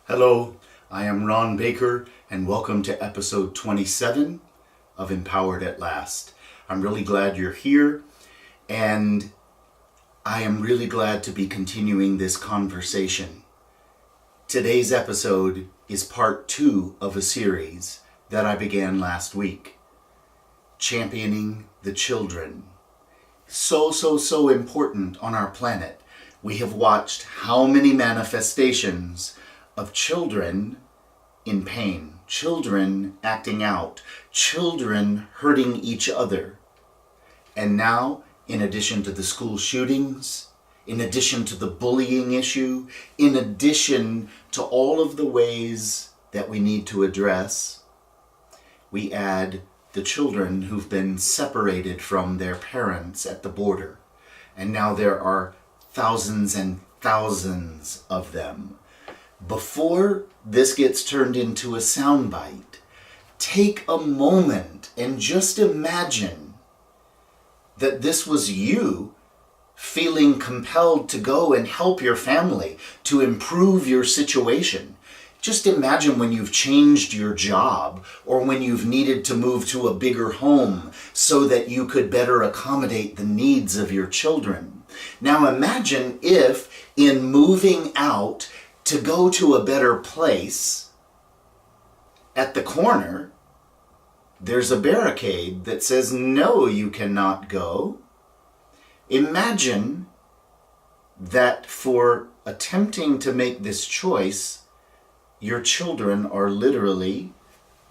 Hello, I am Ron Baker, and welcome to episode 27 of Empowered at Last. I'm really glad you're here, and I am really glad to be continuing this conversation. Today's episode is part 2 of a series that I began last week, Championing the Children. So important on our planet. We have watched how many manifestations of children in pain, children acting out, children hurting each other. And now, in addition to the school shootings, in addition to the bullying issue, in addition to all of the ways that we need to address, we add the children who've been separated from their parents at the border. And now there are thousands and thousands of them. Before this gets turned into a soundbite, take a moment and just imagine that this was you feeling compelled to go and help your family, to improve your situation. Just imagine when you've changed your job or when you've needed to move to a bigger home so that you could better accommodate the needs of your children. Now imagine if in moving out to go to a better place, at the corner, there's a barricade that says, no, you cannot go. Imagine that for attempting to make this choice, your children are literally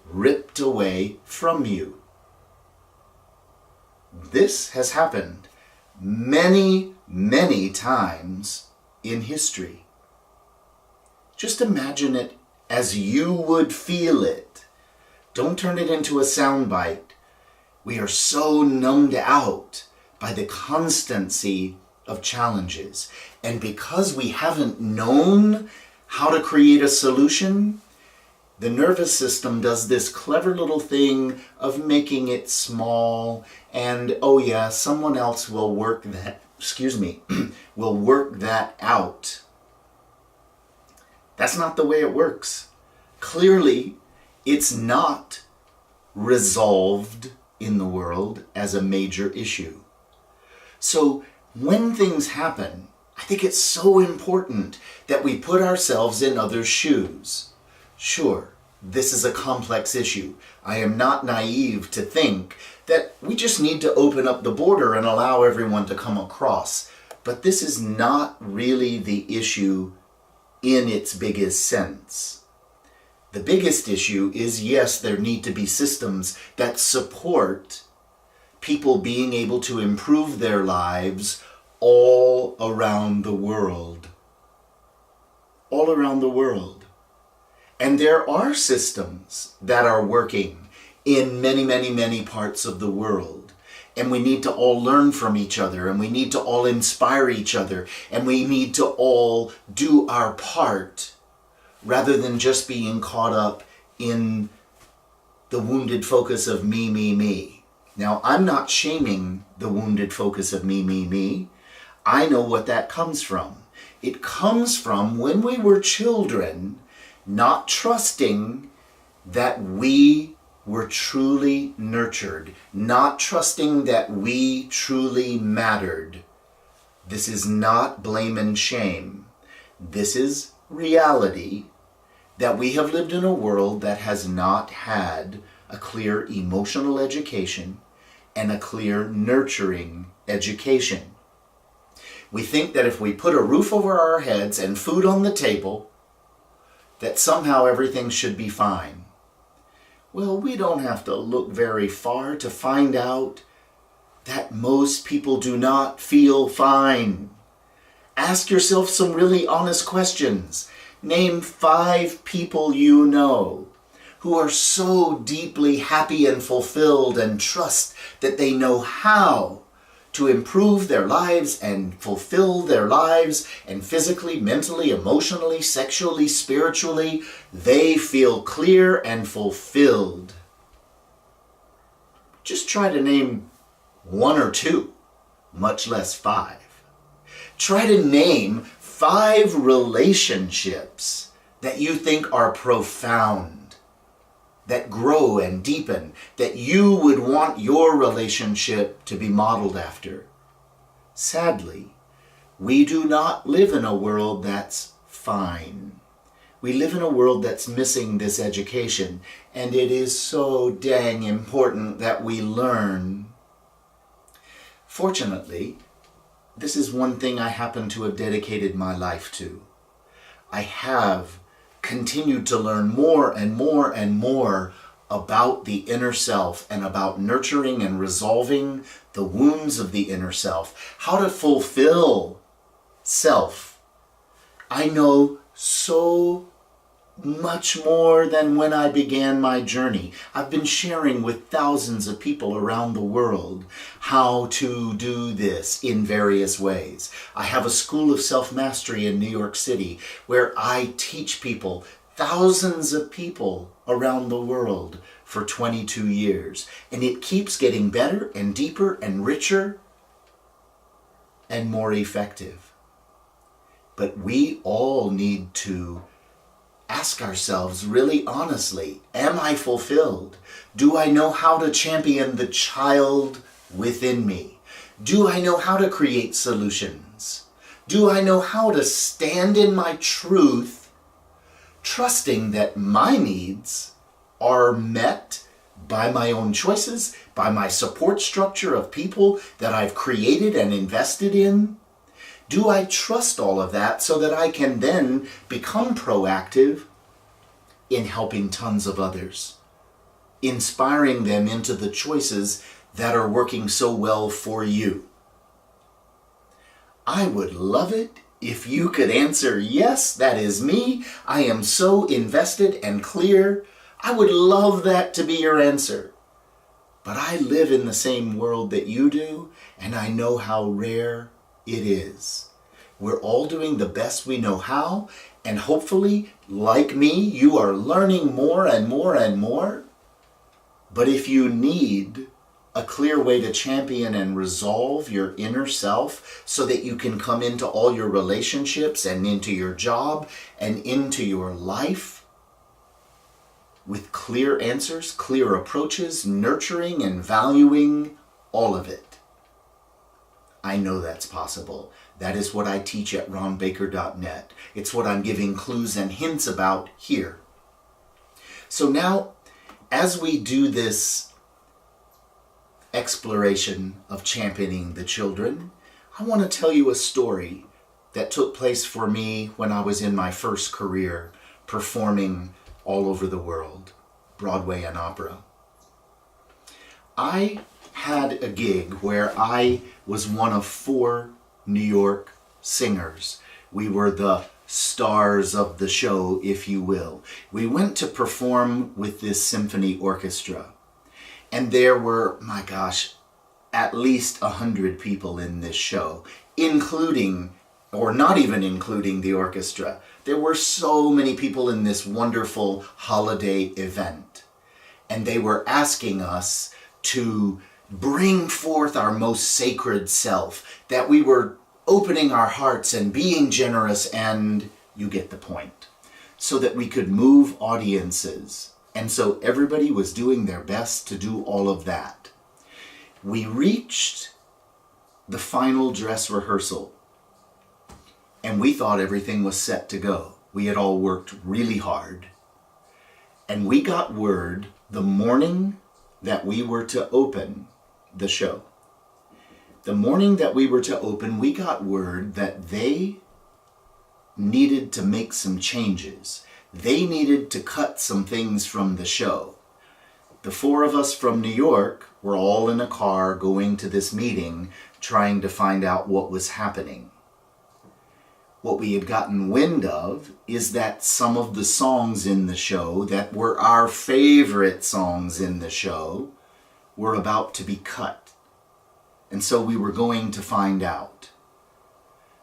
ripped away from you. This has happened many times in history. Just imagine it as you would feel it. Don't turn it into a soundbite. We are so numbed out by the constancy of challenges. And because we haven't known how to create a solution, the nervous system does this clever little thing of making it small and, oh yeah, someone else will work that, will work that out. That's not the way it works. Clearly, it's not resolved in the world as a major issue. So when things happen, I think it's so important that we put ourselves in others' shoes. Sure, this is a complex issue. I am not naive to think that we just need to open up the border and allow everyone to come across. But this is not really the issue in its biggest sense. The biggest issue is, yes, there need to be systems that support people being able to improve their lives all around the world. All around the world. And there are systems that are working in many parts of the world. And we need to all learn from each other, and we need to all inspire each other, and we need to all do our part rather than just being caught up in the wounded focus of me. Now, I'm not shaming the wounded focus of me. I know what that comes from. It comes from when we were children, not trusting that we were truly nurtured, not trusting that we truly mattered. This is not blame and shame. This is reality that we have lived in a world that has not had a clear emotional education and a clear nurturing education. We think that if we put a roof over our heads and food on the table, that somehow everything should be fine. Well, we don't have to look very far to find out that most people do not feel fine. Ask yourself some really honest questions. Name 5 people you know who are so deeply happy and fulfilled and trust that they know how to improve their lives and fulfill their lives, and physically, mentally, emotionally, sexually, spiritually, they feel clear and fulfilled. Just try to name 1 or 2, much less 5. Try to name 5 relationships that you think are profound, that grow and deepen, that you would want your relationship to be modeled after. Sadly, we do not live in a world that's fine. We live in a world that's missing this education, and it is so dang important that we learn. Fortunately, this is one thing I happen to have dedicated my life to. I have continued to learn more and more and more about the inner self and about nurturing and resolving the wounds of the inner self, how to fulfill self. I know so much more than when I began my journey. I've been sharing with thousands of people around the world how to do this in various ways. I have a school of self-mastery in New York City where I teach people, thousands of people around the world for 22 years. And it keeps getting better and deeper and richer and more effective. But we all need to ask ourselves really honestly, am I fulfilled? Do I know how to champion the child within me? Do I know how to create solutions? Do I know how to stand in my truth, trusting that my needs are met by my own choices, by my support structure of people that I've created and invested in? Do I trust all of that so that I can then become proactive in helping tons of others, inspiring them into the choices that are working so well for you? I would love it if you could answer, yes, that is me. I am so invested and clear. I would love that to be your answer. But I live in the same world that you do, and I know how rare it is. We're all doing the best we know how, and hopefully, like me, you are learning more and more and more. But if you need a clear way to champion and resolve your inner self so that you can come into all your relationships and into your job and into your life with clear answers, clear approaches, nurturing and valuing all of it, I know that's possible. That is what I teach at ronbaker.net. It's what I'm giving clues and hints about here. So now, as we do this exploration of championing the children, I want to tell you a story that took place for me when I was in my first career performing all over the world, Broadway and opera. I had a gig where I was one of 4 New York singers. We were the stars of the show, if you will. We went to perform with this symphony orchestra. And there were, my gosh, at least 100 people in this show, including, or not even including the orchestra. There were so many people in this wonderful holiday event. And they were asking us to bring forth our most sacred self, that we were opening our hearts and being generous, and you get the point, so that we could move audiences. And so everybody was doing their best to do all of that. We reached the final dress rehearsal, and we thought everything was set to go. We had all worked really hard, and we got word the morning that we were to open the show. The morning that we were to open, we got word that they needed to make some changes. They needed to cut some things from the show. The 4 of us from New York were all in a car going to this meeting, trying to find out what was happening. What we had gotten wind of is that some of the songs in the show that were our favorite songs in the show were about to be cut. And so we were going to find out.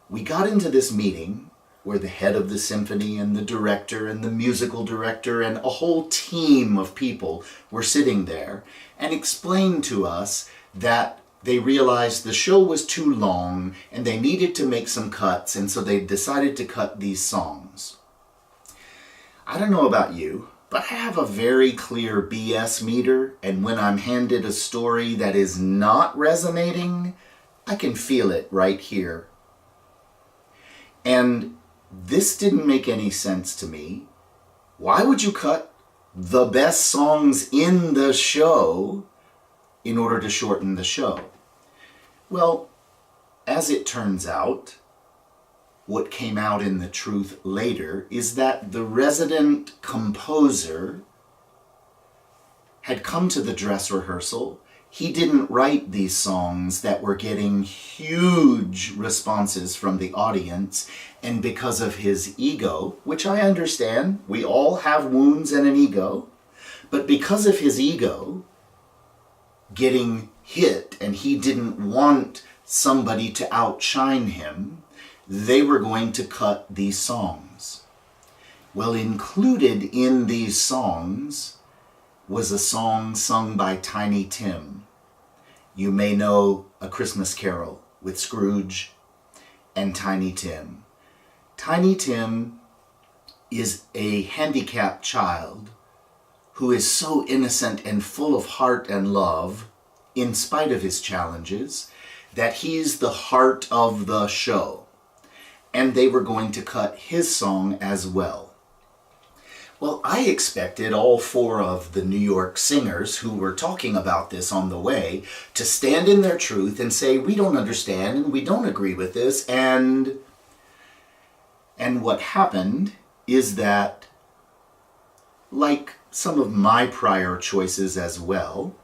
We got into this meeting where the head of the symphony and the director and the musical director and a whole team of people were sitting there and explained to us that they realized the show was too long and they needed to make some cuts, and so they decided to cut these songs. I don't know about you, but I have a very clear BS meter, and when I'm handed a story that is not resonating, I can feel it right here. And this didn't make any sense to me. Why would you cut the best songs in the show in order to shorten the show? Well, as it turns out, what came out in the truth later is that the resident composer had come to the dress rehearsal. He didn't write these songs that were getting huge responses from the audience, and because of his ego, which I understand, we all have wounds and an ego, but because of his ego getting hit and he didn't want somebody to outshine him, they were going to cut these songs. Well, included in these songs was a song sung by Tiny Tim. You may know A Christmas Carol with Scrooge and Tiny Tim. Tiny Tim is a handicapped child who is so innocent and full of heart and love, in spite of his challenges, that he's the heart of the show. And they were going to cut his song as well. Well, I expected all four of the New York singers who were talking about this on the way to stand in their truth and say, we don't understand and we don't agree with this. And what happened is that, like some of my prior choices as well,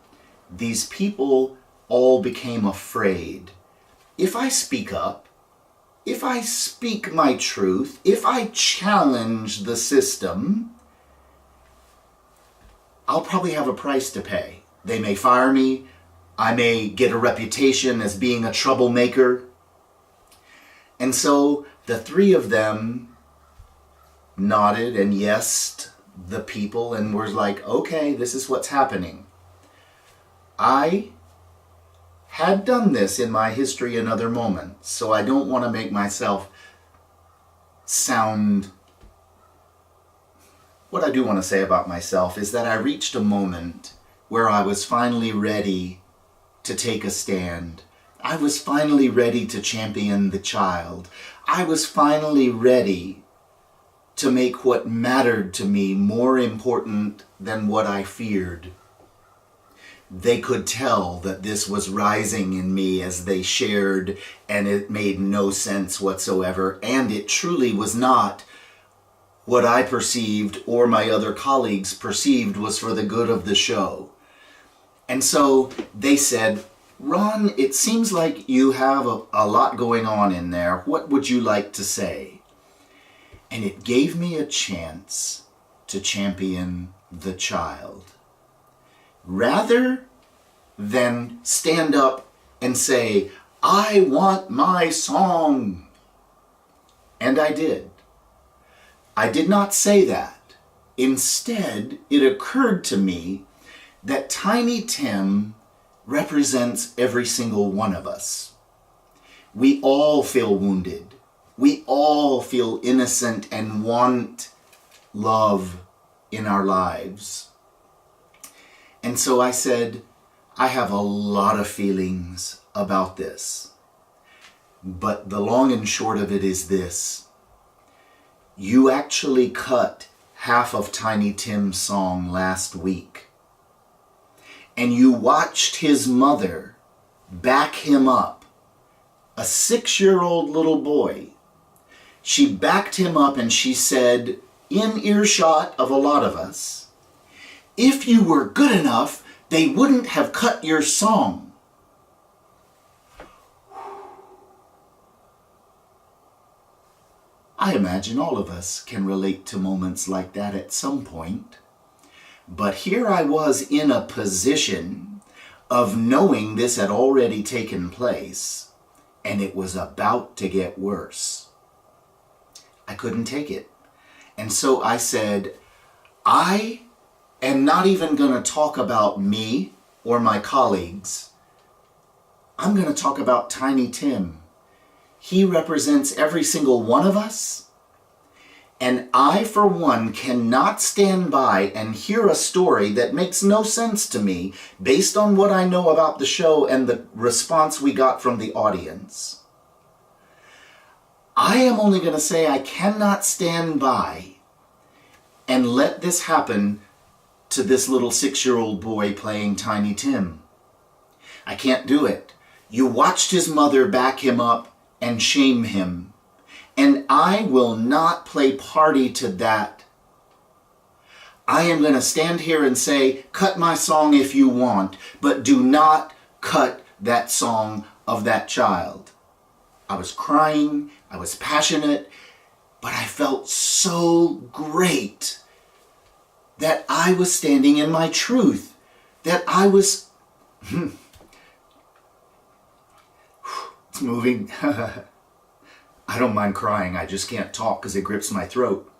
these people all became afraid. If I speak up, if I speak my truth, if I challenge the system, I'll probably have a price to pay. They may fire me. I may get a reputation as being a troublemaker. And so the three of them nodded and yesed the people and were like, okay, this is what's happening. I had done this in my history in other moments, so I don't want to make myself sound... What I do want to say about myself is that I reached a moment where I was finally ready to take a stand. I was finally ready to champion the child. I was finally ready to make what mattered to me more important than what I feared. They could tell that this was rising in me as they shared, and it made no sense whatsoever, and it truly was not what I perceived or my other colleagues perceived was for the good of the show. And so they said, Ron, it seems like you have a lot going on in there. What would you like to say? And it gave me a chance to champion the child. Rather than stand up and say, I want my song. And I did. I did not say that. Instead, it occurred to me that Tiny Tim represents every single one of us. We all feel wounded. We all feel innocent and want love in our lives. And so I said, I have a lot of feelings about this. But the long and short of it is this. You actually cut half of Tiny Tim's song last week. And you watched his mother back him up. A 6-year-old little boy. She backed him up and she said, in earshot of a lot of us, if you were good enough, they wouldn't have cut your song. I imagine all of us can relate to moments like that at some point. But here I was in a position of knowing this had already taken place, and it was about to get worse. I couldn't take it. And so I said, I am not even going to talk about me or my colleagues. I'm going to talk about Tiny Tim. He represents every single one of us. And I, for one, cannot stand by and hear a story that makes no sense to me based on what I know about the show and the response we got from the audience. I am only going to say I cannot stand by and let this happen to this little 6-year-old boy playing Tiny Tim. I can't do it. You watched his mother back him up and shame him. And I will not play party to that. I am going to stand here and say, cut my song if you want, but do not cut that song of that child. I was crying, I was passionate, but I felt so great that I was standing in my truth, that I was... It's moving. I don't mind crying, I just can't talk because it grips my throat.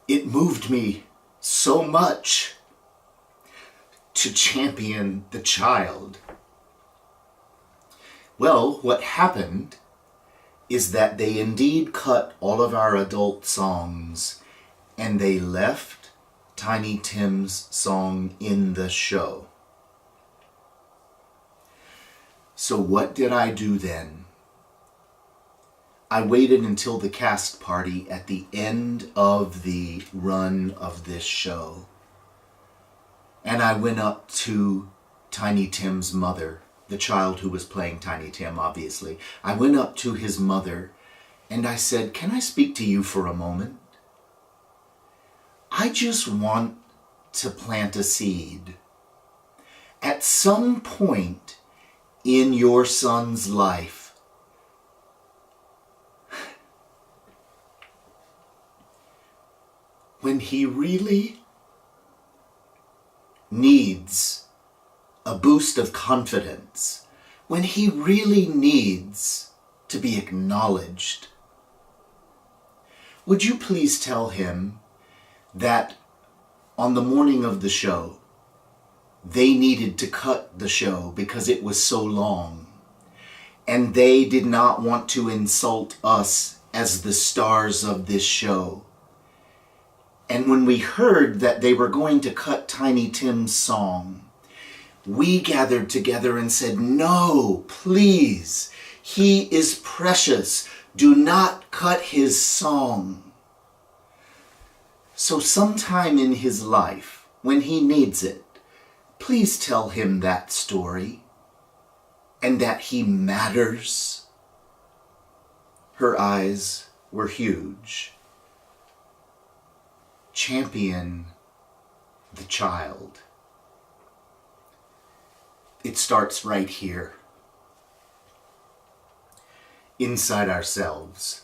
It moved me so much to champion the child. Well, what happened is that they indeed cut all of our adult songs and they left Tiny Tim's song in the show. So what did I do then? I waited until the cast party at the end of the run of this show. And I went up to Tiny Tim's mother, the child who was playing Tiny Tim, obviously. I went up to his mother and I said, "Can I speak to you for a moment? I just want to plant a seed. At some point in your son's life, when he really needs a boost of confidence, when he really needs to be acknowledged, would you please tell him that on the morning of the show, they needed to cut the show because it was so long, and they did not want to insult us as the stars of this show. And when we heard that they were going to cut Tiny Tim's song, we gathered together and said, no, please, he is precious. Do not cut his song. So sometime in his life, when he needs it, please tell him that story and that he matters." Her eyes were huge. Champion the child. It starts right here, inside ourselves.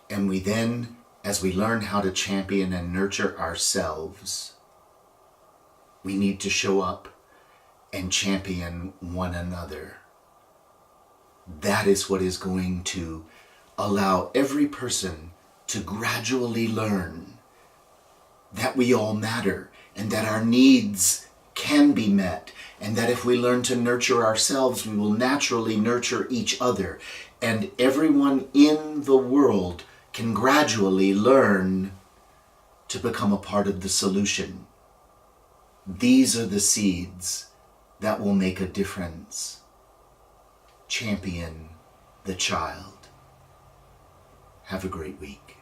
And we then, as we learn how to champion and nurture ourselves, we need to show up and champion one another. That is what is going to allow every person to gradually learn that we all matter and that our needs can be met, and that if we learn to nurture ourselves, we will naturally nurture each other, and everyone in the world can gradually learn to become a part of the solution. These are the seeds that will make a difference. Champion the child. Have a great week.